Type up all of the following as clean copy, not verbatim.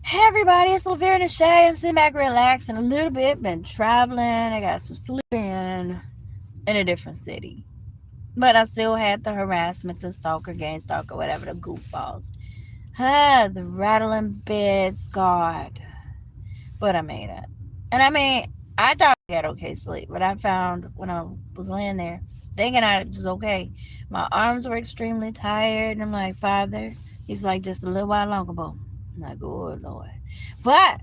Hey everybody, it's msveeshay. I'm sitting back relaxing a little bit. Been traveling. I got some sleep in a different city. But I still had the harassment, the stalker, gang stalker, whatever, the goofballs. The rattling beds, God. But I made it. And I mean, I thought I had okay sleep, but I found when I was laying there, thinking I was okay, my arms were extremely tired. And I'm like, Father, he's like, just a little while longer, boy. I'm like, oh, Lord. But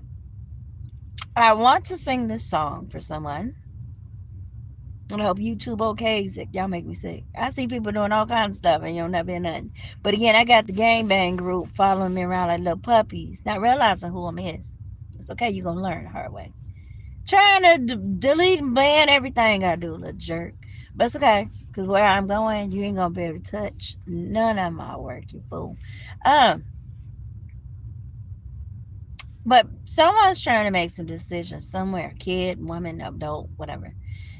I want to sing this song for someone. And I hope YouTube okays it. Y'all make me sick. I see people doing all kinds of stuff and you don't never hear nothing. But again, I got the gang bang group following me around like little puppies, not realizing who I'm is. It's okay, you're going to learn the hard way. Trying to delete and ban everything I do, little jerk. But it's okay, because where I'm going, you ain't going to be able to touch none of my work, you fool. Um, but someone's trying to make some decisions somewhere, kid, woman, adult, whatever.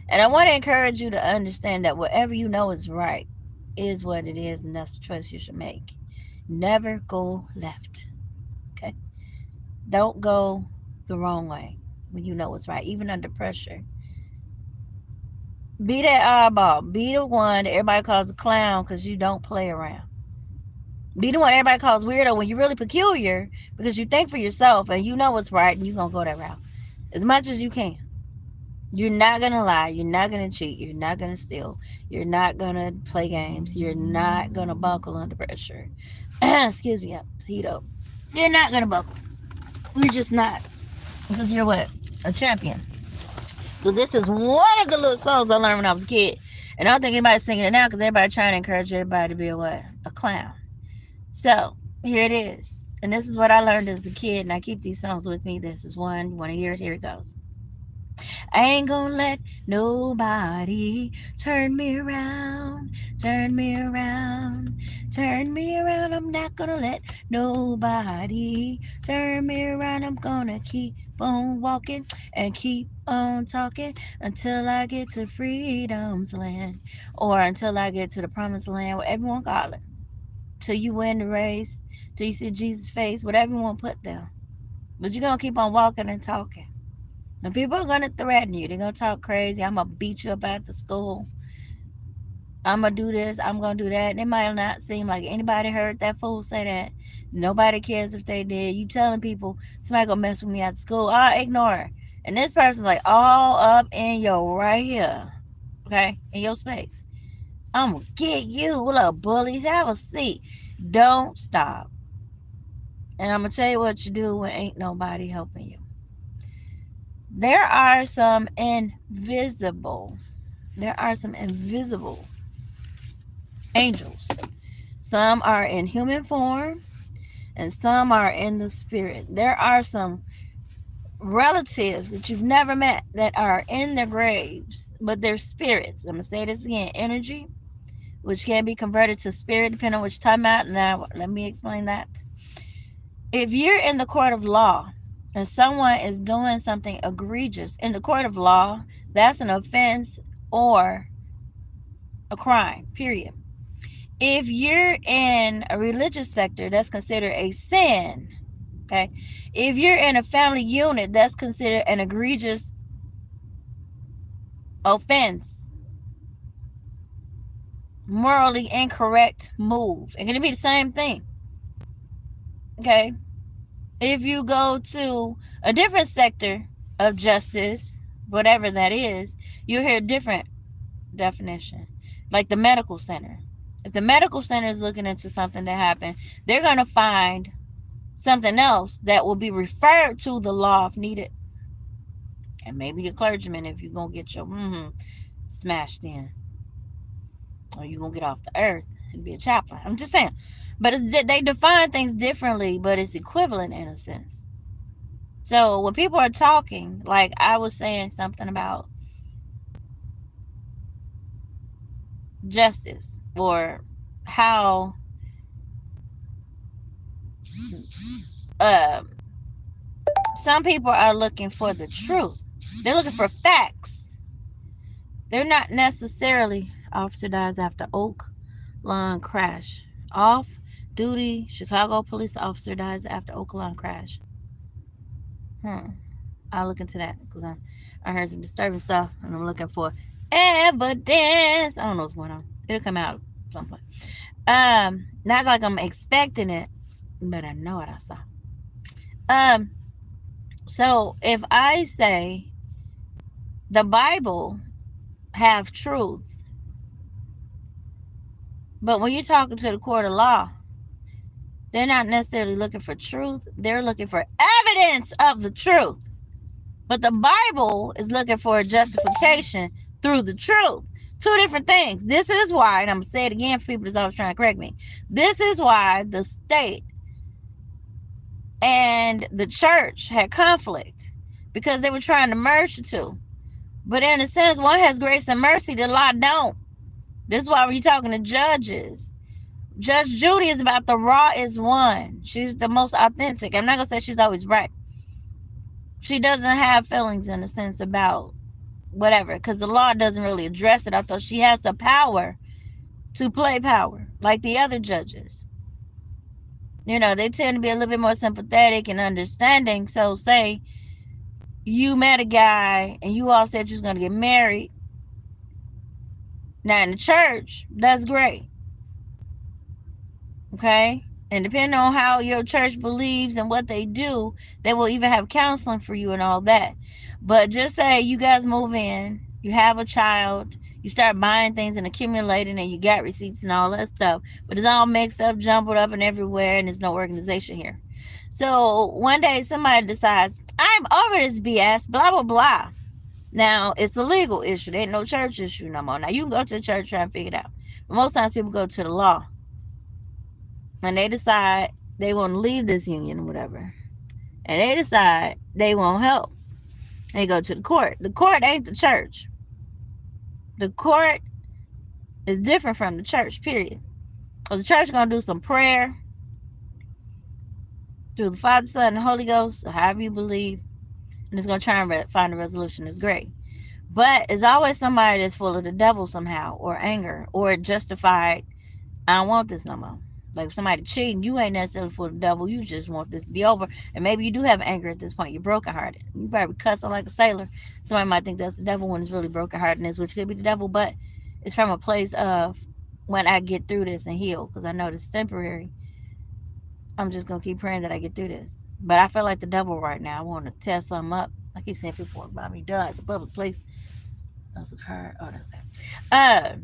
And I want to encourage you to understand that whatever you know is right is what it is, and that's the choice you should make. Never go left. Okay? Don't go the wrong way when you know it's right, even under pressure. Be that oddball. Be the one that everybody calls a clown because you don't play around. Be the one everybody calls weirdo when you're really peculiar because you think for yourself and you know what's right and you're going to go that route as much as you can. You're not going to lie. You're not going to cheat. You're not going to steal. You're not going to play games. You're not going to buckle under pressure. Excuse me. Heat up. You're not going to buckle. You're just not. Because you're what? A champion. So this is one of the little songs I learned when I was a kid. And I don't think anybody's singing it now because everybody's trying to encourage everybody to be a what? A clown. So here it is. And this is what I learned as a kid. And I keep these songs with me. This is one. You want to hear it? Here it goes. I ain't gonna let nobody turn me around, turn me around, turn me around. I'm not gonna let nobody turn me around. I'm gonna keep on walking and keep on talking until I get to freedom's land or until I get to the promised land, whatever you want to call it. Till you win the race, till you see Jesus' face, whatever you want to put there. But you're gonna keep on walking and talking. Now people are gonna threaten you. They're gonna talk crazy. I'm gonna beat you up at the school. I'm gonna do this. I'm gonna do that. And it might not seem like anybody heard that fool say that. Nobody cares if they did. You telling people somebody gonna mess with me at school. I'll ignore it. And this person's like all up in your right here. Okay? In your space. I'm gonna get you, little bully. Have a seat. Don't stop. And I'm gonna tell you what you do when ain't nobody helping you. There are some invisible, there are some invisible angels. Some are in human form and some are in the spirit. There are some relatives that you've never met that are in their graves, but they're spirits. I'm going to say this again, energy, which can be converted to spirit depending on what you're talking about. Now, let me explain that. If you're in the court of law and someone is doing something egregious in the court of law, that's an offense or a crime, period. If you're in a religious sector, that's considered a sin. Okay. If you're in a family unit, that's considered an egregious offense, morally incorrect move. It can be the same thing. Okay. If you go to a different sector of justice, whatever that is, you'll hear a different definition. Like the medical center. If the medical center is looking into something that happened, they're going to find something else that will be referred to the law if needed. And maybe a clergyman if you're going to get your smashed in. Or you're going to get off the earth and be a chaplain. I'm just saying. But they define things differently, but it's equivalent in a sense. So when people are talking, like I was saying something about justice or how uh, some people are looking for the truth. They're looking for facts. They're not necessarily officer dies after Oak Lawn crash. Off duty Chicago police officer dies after Oak Lawn crash. I'll look into that because I heard some disturbing stuff and I'm looking for evidence. I don't know what's going on. It'll come out at some point. Not like I'm expecting it, but I know what I saw. Um, so if I say the Bible have truths, but when you're talking to the court of law, they're not necessarily looking for truth. They're looking for evidence of the truth. But the Bible is looking for a justification through the truth. Two different things. This is why, and I'm going to say it again for people that's always trying to correct me. This is why the state and the church had conflict, because they were trying to merge the two. But in a sense, one has grace and mercy, the law don't. This is why when you're talking to judges, Judge Judy is about the raw is one. She's the most authentic. I'm not going to say she's always right. She doesn't have feelings in a sense about whatever, because the law doesn't really address it, although she has the power to play power like the other judges. You know, they tend to be a little bit more sympathetic and understanding. So say you met a guy and you all said you was going to get married. Now in the church, that's great. Okay? And depending on how your church believes and what they do, they will even have counseling for you and all that. But just say you guys move in, you have a child, you start buying things and accumulating, and you got receipts and all that stuff. But it's all mixed up, jumbled up and everywhere, and there's no organization here. So one day somebody decides, I'm over this BS, blah, blah, blah. Now, it's a legal issue. There ain't no church issue no more. Now, you can go to the church and try and figure it out. But most times people go to the law. And they decide they want to leave this union or whatever. And they decide they won't help. They go to the court. The court ain't the church. The court is different from the church, period. Because the church is going to do some prayer through the Father, Son, and the Holy Ghost, or however you believe. And it's going to try and find a resolution. It's great. But it's always somebody that's full of the devil somehow, or anger, or justified, I don't want this no more. Like if somebody cheating, you ain't necessarily for the devil. You just want this to be over. And maybe you do have anger at this point. You're brokenhearted. You probably cussing like a sailor. Somebody might think that's the devil when it's really brokenheartedness, which could be the devil. But it's from a place of, when I get through this and heal, because I know this is temporary, I'm just going to keep praying that I get through this. But I feel like the devil right now. I want to tear something up. I keep seeing people walk by me. Duh, it's a public place. That's a car. Oh, that's that.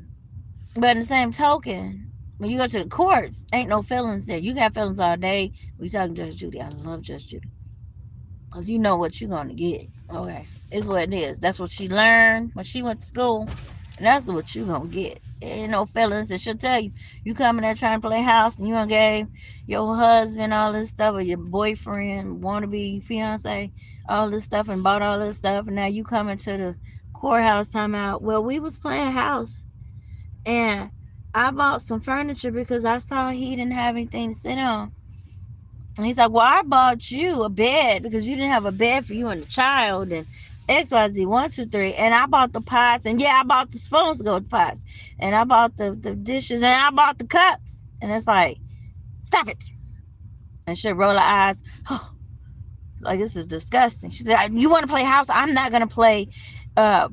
But in the same token, when you go to the courts, ain't no feelings there. You got feelings all day. We talking Judge Judy. I love Judge Judy. Because you know what you're going to get. Okay. It's what it is. That's what she learned when she went to school. And that's what you're going to get. Ain't no feelings. And she'll tell you, you coming there trying to play house and you done gave your husband all this stuff, or your boyfriend, wannabe fiance, all this stuff, and bought all this stuff. And now you coming to the courthouse talking about, well, we was playing house. And I bought some furniture because I saw he didn't have anything to sit on. And he's like, well, I bought you a bed because you didn't have a bed for you and the child, and XYZ 1, 2, 3. And I bought the pots, and yeah, I bought the spoons to go with the pots. And I bought the dishes, and I bought the cups. And it's like, stop it. And she'll roll her eyes. Oh, like, this is disgusting. She said, you want to play house? I'm not going to play a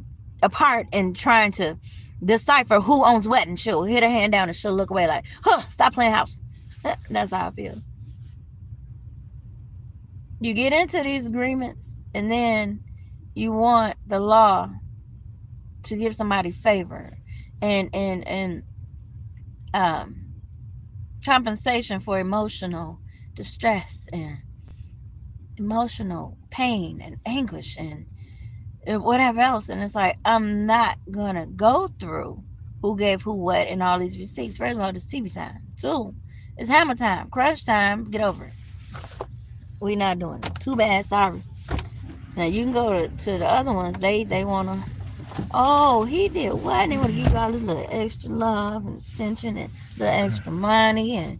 part in trying to decipher who owns what. And she'll hit her hand down and she'll look away like, stop playing house. That's how I feel. You get into these agreements and then you want the law to give somebody favor and compensation for emotional distress and emotional pain and anguish and whatever else. And it's like, I'm not gonna go through who gave who what and all these receipts. First of all, it's TV time. 2, it's hammer time, crunch time. Get over it. We not doing it. Too bad. Sorry. Now you can go to the other ones. They wanna, oh, he did what? They wanna give you all this little extra love and attention and the extra money and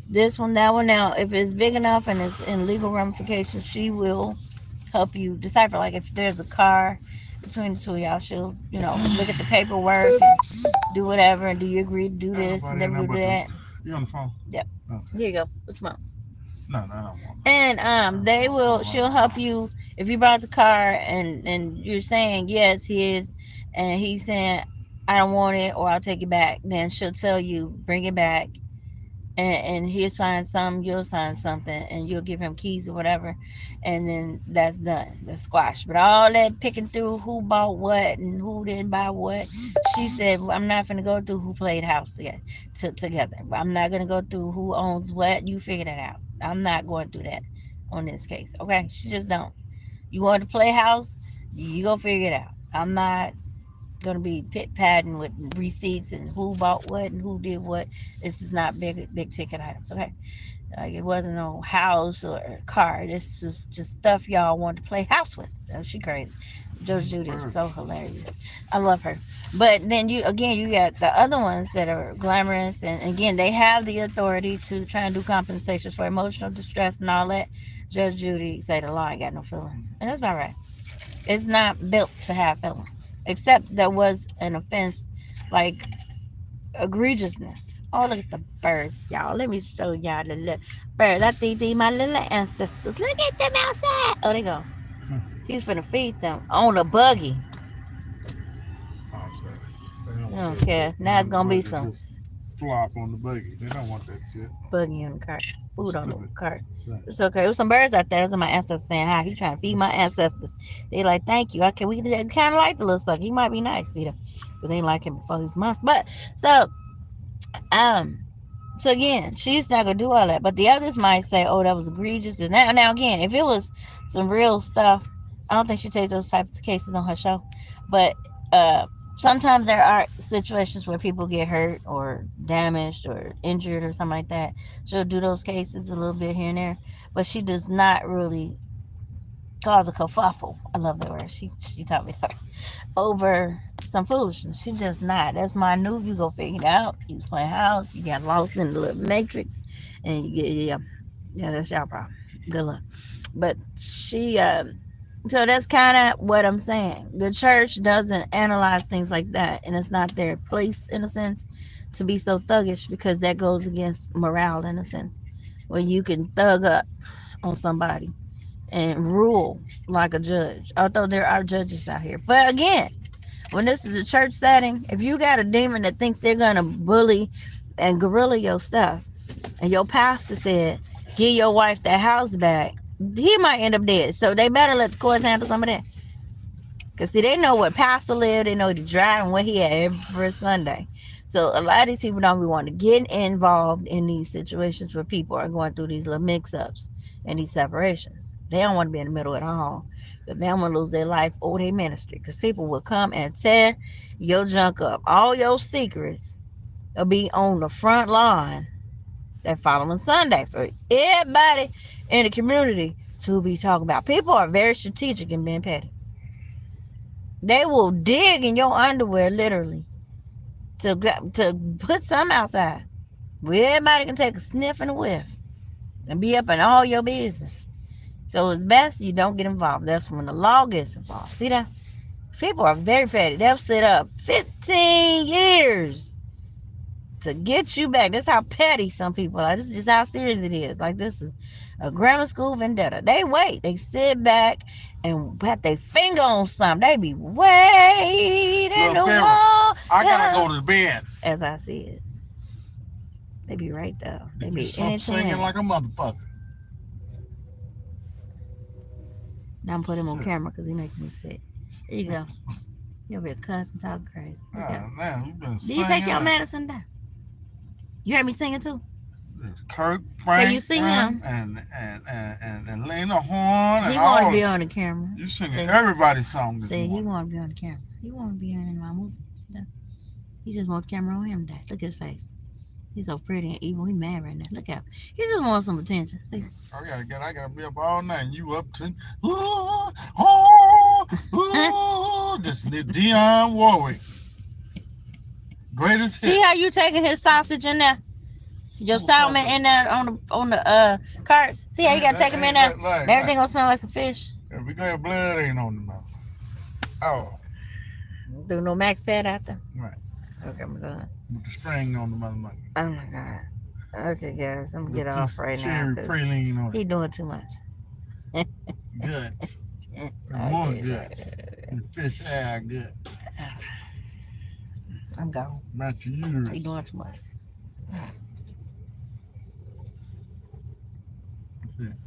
this one, that one. Now, if it's big enough and it's in legal ramifications, she will help you decipher. Like if there's a car between the two of y'all, she'll, look at the paperwork and do whatever. And do you agree to do this and never do that? You on the phone? Yep. Okay. Here you go. What's mine? No, I don't want. And she'll help you If you brought the car and you're saying yes, his, and he's saying I don't want it or I'll take it back, then she'll tell you bring it back, and he'll sign something, you'll sign something, and you'll give him keys or whatever, and then that's done. That's squash. But all that picking through who bought what and who didn't buy what, she said, "Well, I'm not gonna go through who played house together. I'm not gonna go through who owns what. You figure that out. I'm not going through that on this case. Okay? She just don't. You want to play house? You go figure it out. I'm not gonna be pit patting with receipts and who bought what and who did what. This is not big ticket items, okay? Like it wasn't no house or car. This is just stuff y'all want to play house with. Oh, she crazy. Judge Judy is so hilarious. I love her. But then you got the other ones that are glamorous, and again they have the authority to try and do compensations for emotional distress and all that. Judge Judy say the law ain't got no feelings, and that's about right. It's not built to have feelings, except there was an offense like egregiousness. Oh, look at the birds, y'all. Let me show y'all the little birds. I think these my little ancestors. Look at them outside. Oh, they go. He's finna feed them on a buggy. I don't care. Now it's gonna be some flop on the buggy. They don't want that shit. Buggy on the cart. Food on the cart. Right. It's okay. There's some birds out there. Those are my ancestors saying hi. He trying to feed my ancestors. They like, thank you. Okay, we kind of like the little sucker. He might be nice, see them. But they ain't like him before he's months. But um, so again, she's not gonna do all that. But the others might say, "Oh, that was egregious." And now again, if it was some real stuff, I don't think she'd take those types of cases on her show. But sometimes there are situations where people get hurt or damaged or injured or something like that. She'll do those cases a little bit here and there, but she does not really cause a kerfuffle. I love that word. She taught me that over some foolishness. She just not. That's my new. You go figure it out. You was playing house. You got lost in the little matrix, and you get yeah. That's your problem. Good luck. But she so that's kind of what I'm saying. The church doesn't analyze things like that, and it's not their place in a sense to be so thuggish because that goes against morale in a sense, where you can thug up on somebody and rule like a judge. Although there are judges out here, but again, when this is a church setting, if you got a demon that thinks they're gonna bully and gorilla your stuff, and your pastor said, "Give your wife that house back," he might end up dead. So they better let the courts handle some of that. Because, see, they know what pastor lived. They know what he drive and what he had every Sunday. So a lot of these people don't want to get involved in these situations where people are going through these little mix-ups and these separations. They don't want to be in the middle at all. But they don't want to lose their life or their ministry. Because people will come and tear your junk up. All your secrets will be on the front lawn that following Sunday for everybody in the community to be talking about. People are very strategic in being petty. They will dig in your underwear literally to put some outside where everybody can take a sniff and a whiff and be up in all your business. So it's best you don't get involved. That's when the law gets involved. See that? People are very petty. They'll sit up 15 years to get you back. That's how petty some people are. This is just how serious it is. Like, this is a grammar school vendetta. They wait. They sit back and put their finger on something. They be waiting no more. I gotta go to bed. As I see it. They be right there. They be singing like a motherfucker. Now I'm putting him on camera because he making me sick. There you go. You'll be cussing, talking crazy. Man, you've been Do you take your medicine down? You heard me singing too? Kurt Frank. Can you sing him? And Lena Horne. He want to be on the camera. You singing everybody's song this morning. He want to be on the camera. He want to be in my movie. See that? He just wants the camera on him today. Look at his face. He's so pretty and evil. He mad right now. Look at him. He just wants some attention. See? I gotta be up all night. You up to this Dionne Warwick. Greatest hit. See how you taking his sausage in there? Your salmon in there on the carts. See how you gotta take him in there? Everything gonna smell like some fish. Yeah, we glad blood ain't on the mouth. Oh. Do no max pad out there? Right. Okay, I'm done. With the string on the motherfucker. Oh my God. Okay, guys, I'm gonna get off right now. Praline on it. He doing too much. Good. And more guts. And fish eye gut. I'm gone. Match your You uterus. doing too much. That's it.